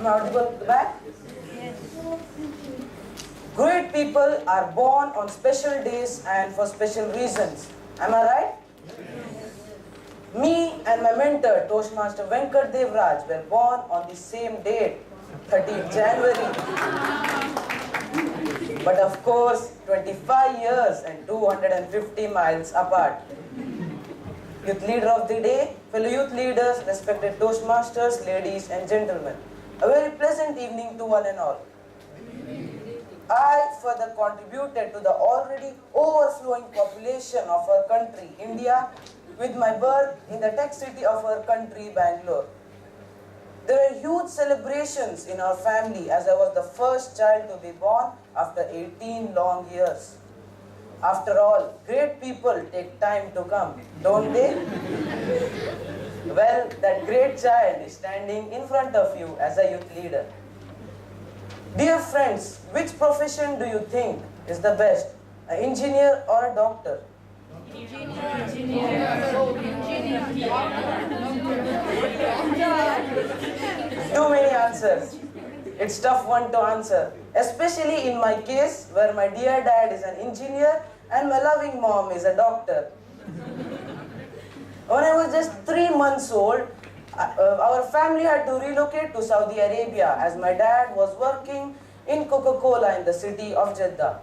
Am I audible at the back? Great people are born on special days and for special reasons. Am I right? Me and my mentor, Toastmaster Venkat Devraj, were born on the same date, 13th January. But of course, 25 years and 250 miles apart. Youth leader of the day, fellow youth leaders, respected Toastmasters, ladies and gentlemen. A very pleasant evening to one and all. I further contributed to the already overflowing population of our country, India, with my birth in the tech city of our country, Bangalore. There were huge celebrations in our family as I was the first child to be born after 18 long years. After all, great people take time to come, don't they? Well, that great child is standing in front of you as a youth leader. Dear friends, which profession do you think is the best? An engineer or a doctor? Too many answers. It's tough one to answer, especially in my case where my dear dad is an engineer and my loving mom is a doctor. When I was just 3 months old, our family had to relocate to Saudi Arabia as my dad was working in Coca-Cola in the city of Jeddah.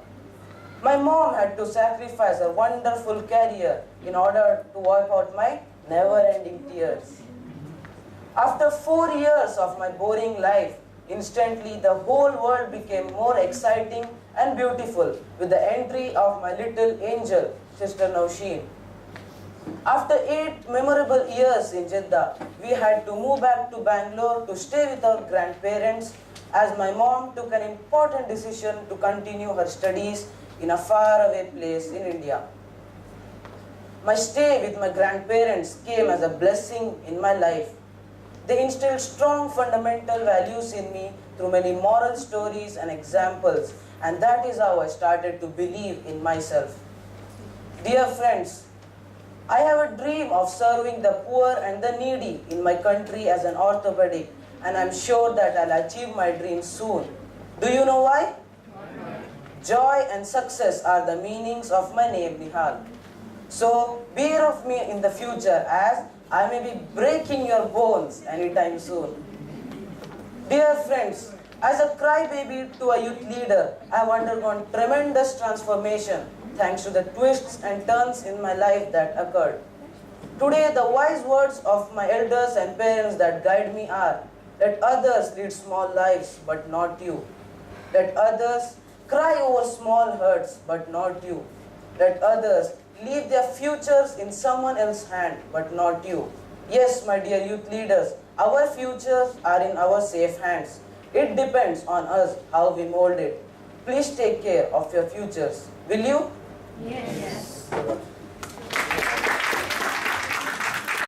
My mom had to sacrifice a wonderful career in order to wipe out my never-ending tears. After 4 years of my boring life, instantly the whole world became more exciting and beautiful with the entry of my little angel, Sister Nausheen. After 8 memorable years in Jeddah, we had to move back to Bangalore to stay with our grandparents as my mom took an important decision to continue her studies in a faraway place in India. My stay with my grandparents came as a blessing in my life. They instilled strong fundamental values in me through many moral stories and examples, and that is how I started to believe in myself. Dear friends, I have a dream of serving the poor and the needy in my country as an orthopedic, and I'm sure that I'll achieve my dream soon. Do you know why? Joy and success are the meanings of my name, Nihal. So, beware of me in the future as I may be breaking your bones anytime soon. Dear friends, as a crybaby to a youth leader, I have undergone tremendous transformation thanks to the twists and turns in my life that occurred. Today, the wise words of my elders and parents that guide me are, let others lead small lives, but not you. Let others cry over small hurts, but not you. Let others leave their futures in someone else's hand, but not you. Yes, my dear youth leaders, our futures are in our safe hands. It depends on us how we mold it. Please take care of your futures. Will you? Yes.